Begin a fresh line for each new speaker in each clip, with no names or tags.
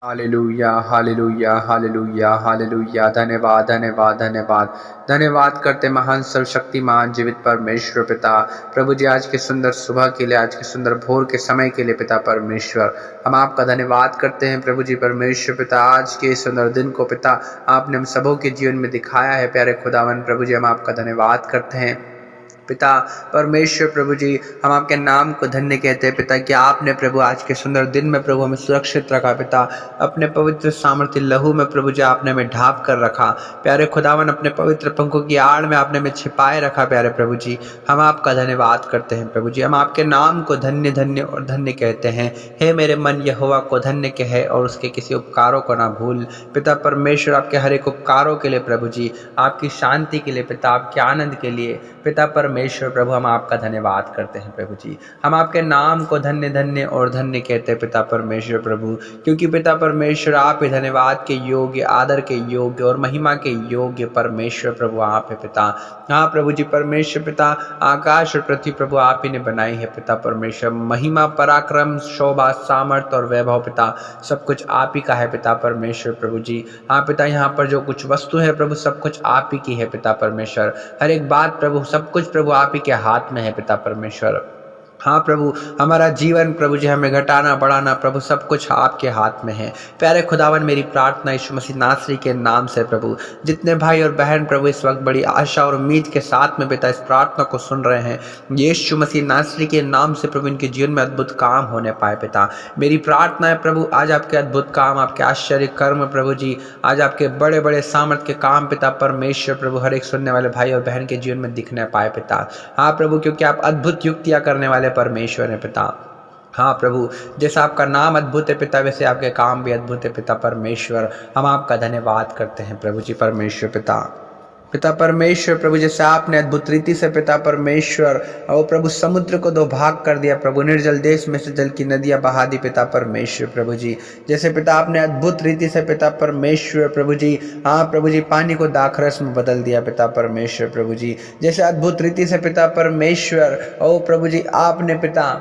Hallelujah hallelujah hallelujah hallelujah. धन्यवाद धन्यवाद धन्यवाद धन्यवाद करते महान सर्वशक्तिमान जीवित परमेश्वर पिता। प्रभु जी, आज के सुंदर सुबह के लिए, आज के सुंदर भोर के समय के लिए पिता परमेश्वर, हम आपका धन्यवाद करते हैं प्रभु जी परमेश्वर पिता। आज के सुंदर दिन को पिता आपने हम सबों के जीवन में दिखाया है प्यारे खुदावन। प्रभु जी, हम आपका धन्यवाद करते हैं पिता परमेश्वर। प्रभु जी, हम आपके नाम को धन्य कहते हैं पिता कि आपने प्रभु आज के सुंदर दिन में प्रभु हमें सुरक्षित रखा पिता। अपने पवित्र सामर्थ्य लहू में प्रभु जी आपने हमें ढांप कर रखा प्यारे खुदावन। अपने पवित्र पंखों की आड़ में आपने हमें छिपाए रखा प्यारे प्रभु जी। हम आपका धन्यवाद करते हैं प्रभु जी। हम आपके नाम को धन्य धन्य और धन्य कहते हैं। हे मेरे मन यहोवा को धन्य कहे और उसके किसी उपकारों को ना भूल पिता परमेश्वर। आपके हर एक उपकारों के लिए प्रभु जी, आपकी शांति के लिए पिता, आपके आनंद के लिए पिता परमेश्वर प्रभु, हम आपका धन्यवाद करते हैं प्रभु जी। हम आपके नाम को धन्य धन्य और धन्य कहते हैं पिता परमेश्वर प्रभु, क्योंकि पिता परमेश्वर आप ही धन्यवाद के योग्य, आदर के योग्य और महिमा के योग्य परमेश्वर प्रभु आप है पिता। हाँ प्रभु जी परमेश्वर पिता, आकाश और पृथ्वी प्रभु आप ही ने बनाई है पिता परमेश्वर। महिमा, पराक्रम, शोभा, सामर्थ और वैभव पिता सब कुछ आप ही का है पिता परमेश्वर प्रभु जी। हाँ पिता, यहाँ पर जो कुछ वस्तु है प्रभु सब कुछ आप ही की है पिता परमेश्वर। हर एक बात प्रभु, सब कुछ प्रभु आप ही के हाथ में है पिता परमेश्वर। हाँ प्रभु, हमारा जीवन प्रभु जी, हमें घटाना बढ़ाना प्रभु सब कुछ आपके हाथ में है प्यारे खुदावन। मेरी प्रार्थना यीशु मसीह नासरी के नाम से प्रभु, जितने भाई और बहन प्रभु इस वक्त बड़ी आशा और उम्मीद के साथ में पिता इस प्रार्थना को सुन रहे हैं, यीशु मसीह नासरी के नाम से प्रभु इनके जीवन में अद्भुत काम होने पाए पिता। मेरी प्रार्थना है प्रभु, आज आपके अद्भुत काम, आपके आश्चर्य कर्म प्रभु जी, आज आपके बड़े बड़े सामर्थ के काम पिता परमेश्वर प्रभु हर एक सुनने वाले भाई और बहन के जीवन में दिखने पाए पिता। हाँ प्रभु, क्योंकि आप अद्भुत युक्तियाँ करने वाले परमेश्वर है पिता। हाँ प्रभु, जैसा आपका नाम अद्भुत है पिता, वैसे आपके काम भी अद्भुत है पिता परमेश्वर। हम आपका धन्यवाद करते हैं प्रभु जी परमेश्वर पिता। पिता परमेश्वर प्रभु, जैसे आपने अद्भुत रीति से पिता परमेश्वर और प्रभु समुद्र को दो भाग कर दिया प्रभु, निर्जल देश में से जल की नदियां बहा दी पिता परमेश्वर प्रभु जी। जैसे पिता आपने अद्भुत रीति से पिता परमेश्वर प्रभु जी, हाँ प्रभु जी, पानी को दाखरस में बदल दिया पिता परमेश्वर प्रभु जी। जैसे अद्भुत रीति से पिता परमेश्वर ओ प्रभु जी आपने पिता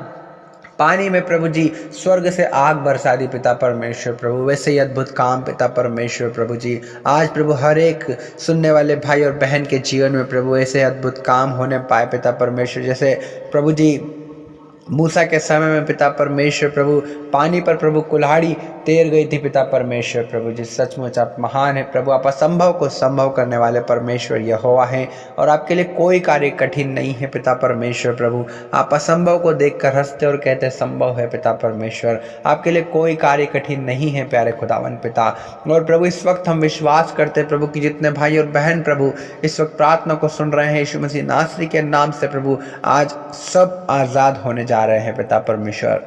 पानी में प्रभु जी स्वर्ग से आग बरसा दी पिता परमेश्वर प्रभु, वैसे ही अद्भुत काम पिता परमेश्वर प्रभु जी आज प्रभु हर एक सुनने वाले भाई और बहन के जीवन में प्रभु ऐसे अद्भुत काम होने पाए पिता परमेश्वर। जैसे प्रभु जी मूसा के समय में पिता परमेश्वर प्रभु पानी पर प्रभु कुल्हाड़ी तैर गई थी पिता परमेश्वर प्रभु जी। सचमुच आप महान है प्रभु, आप असंभव को संभव करने वाले परमेश्वर यहोवा हैं और आपके लिए कोई कार्य कठिन नहीं है पिता परमेश्वर प्रभु। आप असंभव को देखकर हंसते और कहते संभव है पिता परमेश्वर। आपके लिए कोई कार्य कठिन नहीं है प्यारे खुदावन पिता। और प्रभु इस वक्त हम विश्वास करते हैं प्रभु कि जितने भाई और बहन प्रभु इस वक्त प्रार्थना को सुन रहे हैं यीशु मसीह नासरी के नाम से प्रभु, आज सब आज़ाद होने जा रहे हैं पिता परमेश्वर।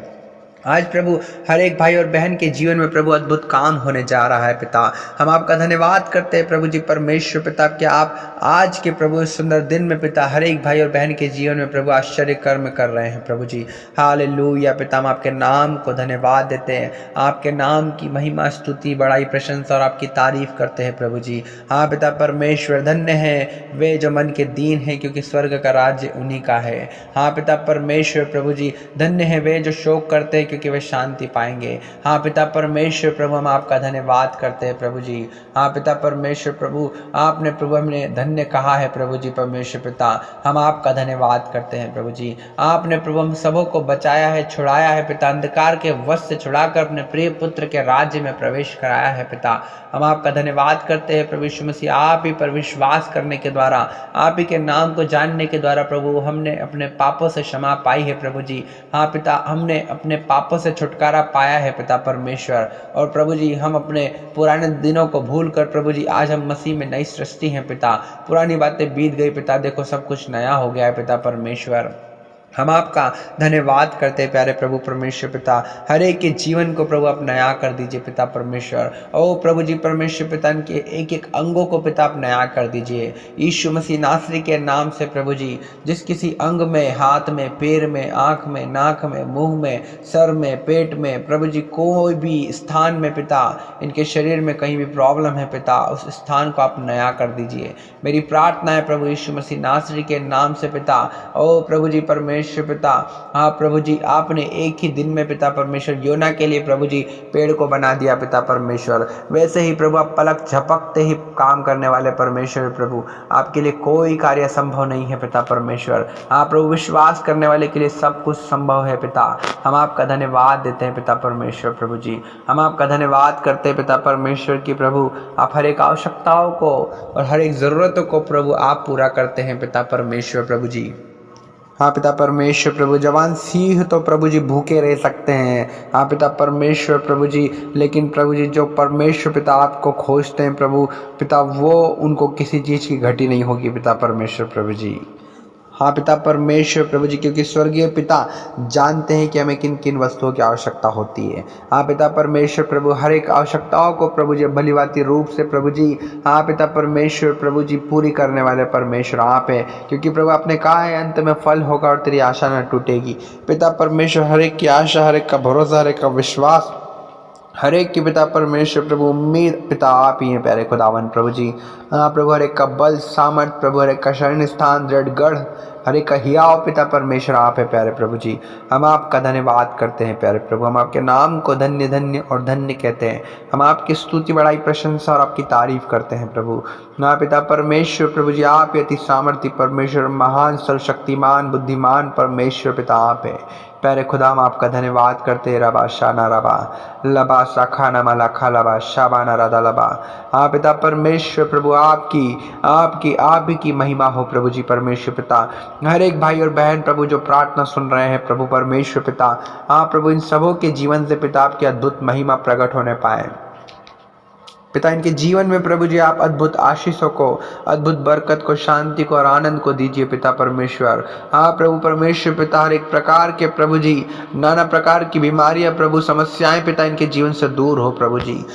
आज प्रभु हर एक भाई और बहन के जीवन में प्रभु अद्भुत काम होने जा रहा है पिता। हम आपका धन्यवाद करते हैं प्रभु जी परमेश्वर पिता कि आप आज के प्रभु इस सुंदर दिन में पिता हर एक भाई और बहन के जीवन में प्रभु आश्चर्य कर्म कर रहे हैं प्रभु जी। हालेलुया पिता, हम आपके नाम को धन्यवाद देते हैं, आपके नाम की महिमा, स्तुति, बड़ाई, प्रशंसा और आपकी तारीफ करते हैं प्रभु जी। हाँ पिता परमेश्वर, धन्य है वे जो मन के दीन हैं, क्योंकि स्वर्ग का राज्य उन्हीं का है। हाँ पिता परमेश्वर प्रभु जी, धन्य है वे जो शोक करते हैं, क्योंकि वे शांति पाएंगे। हाँ पिता परमेश्वर प्रभु, हम आपका धन्यवाद करते हैं प्रभु जी। हाँ पिता परमेश्वर प्रभु, आपने प्रभु हमें धन्य कहा है प्रभु जी परमेश्वर पिता, हम आपका धन्यवाद करते हैं प्रभु जी। आपने प्रभु हम सबों को बचाया है, छुड़ाया है पिता, अंधकार के वश से छुड़ाकर अपने प्रिय पुत्र के राज्य में प्रवेश कराया है पिता। हम आपका धन्यवाद करते हैं प्रभु यीशु मसीह। आप ही पर विश्वास करने के द्वारा, आप ही के नाम को जानने के द्वारा प्रभु हमने अपने पापों से क्षमा पाई है प्रभु जी। हाँ पिता, हमने अपने पापों से छुटकारा पाया है पिता परमेश्वर। और प्रभु जी हम अपने पुराने दिनों को भूल कर प्रभु जी आज हम मसीह में नई सृष्टि हैं पिता। पुरानी बातें बीत गई पिता, देखो सब कुछ नया हो गया है पिता परमेश्वर। हम आपका धन्यवाद करते हैं प्यारे प्रभु परमेश्वर पिता। हर एक के जीवन को प्रभु आप नया कर दीजिए पिता परमेश्वर। ओ प्रभु जी परमेश्वर पिता, इनके एक एक अंगों को पिता आप नया कर दीजिए यीशु मसीह नासरी के नाम से प्रभु जी। जिस किसी अंग में, हाथ में, पैर में, आँख में, नाक में, मुंह में, सर में, पेट में प्रभु जी कोई भी स्थान में पिता इनके शरीर में कहीं भी प्रॉब्लम है पिता, उस स्थान को आप नया कर दीजिए। मेरी प्रार्थना है प्रभु यीशु मसीह नासरी के नाम से पिता। ओ प्रभु जी परमेश्वर परमेश्वर पिता, हाँ प्रभु जी, आपने एक ही दिन में पिता परमेश्वर योना के लिए प्रभु जी पेड़ को बना दिया पिता परमेश्वर। वैसे ही प्रभु आप पलक झपकते ही काम करने वाले परमेश्वर प्रभु, आपके लिए कोई कार्य संभव नहीं है पिता परमेश्वर। हाँ प्रभु, विश्वास करने वाले के लिए सब कुछ संभव है पिता। हम आपका धन्यवाद देते हैं पिता परमेश्वर प्रभु जी। हम आपका धन्यवाद करते हैं पिता परमेश्वर की प्रभु, आप हर एक आवश्यकताओं को और हर एक ज़रूरतों को प्रभु आप पूरा करते हैं पिता परमेश्वर प्रभु जी। हाँ पिता परमेश्वर प्रभु, जवान सिंह तो प्रभु जी भूखे रह सकते हैं, हाँ पिता परमेश्वर प्रभु जी, लेकिन प्रभु जी जो परमेश्वर पिता आपको खोजते हैं प्रभु पिता, वो उनको किसी चीज़ की घटी नहीं होगी पिता परमेश्वर प्रभु जी। हाँ पिता परमेश्वर प्रभु जी, क्योंकि स्वर्गीय पिता जानते हैं कि हमें किन किन वस्तुओं की आवश्यकता होती है। हाँ पिता परमेश्वर प्रभु, हर एक आवश्यकताओं को प्रभु जी भलीभांति रूप से प्रभु जी, हाँ पिता परमेश्वर प्रभु जी, पूरी करने वाले परमेश्वर आप है। क्योंकि प्रभु आपने कहा है अंत में फल होगा और तेरी आशा न टूटेगी। पिता परमेश्वर, हर एक की आशा, हर एक का भरोसा, हर एक का विश्वास, हर एक की पिता परमेश्वर प्रभु उम्मीद पिता आप ही हैं प्यारे खुदावन प्रभु जी। हाँ प्रभु, हर एक का बल सामर्थ प्रभु, हर एक का शरण स्थान दृढ़ गढ़, हर एक का हियाव पिता परमेश्वर आप है प्यारे प्रभु जी। हम आपका धन्यवाद करते हैं प्यारे प्रभु, हम आपके नाम को धन्य धन्य और धन्य कहते हैं। हम आपकी स्तुति बड़ाई प्रशंसा और आपकी तारीफ करते हैं प्रभु। ना पिता परमेश्वर प्रभु जी, आप अति सामर्थ्य परमेश्वर, महान सर्वशक्तिमान बुद्धिमान परमेश्वर पिता आप है प्यारे खुदा। हम आपका धन्यवाद करते हैं। रबा शाना रबा लबा शाखा नमा लाखा लबा शाबाना राधा लबा। हाँ पिता परमेश्वर प्रभु, आप ही की महिमा हो प्रभु जी परमेश्वर पिता। हर एक भाई और बहन प्रभु जो प्रार्थना सुन रहे हैं प्रभु परमेश्वर पिता, हाँ प्रभु, इन सबों के जीवन से पिता आपकी अद्भुत महिमा प्रकट होने पाए पिता। इनके जीवन में प्रभु जी आप अद्भुत आशीषों को, अद्भुत बरकत को, शांति को और आनंद को दीजिए पिता परमेश्वर। हाँ प्रभु परमेश्वर पिता, हर एक प्रकार के प्रभु जी, नाना प्रकार की बीमारियां प्रभु, समस्याएं पिता इनके जीवन से दूर हो प्रभु जी।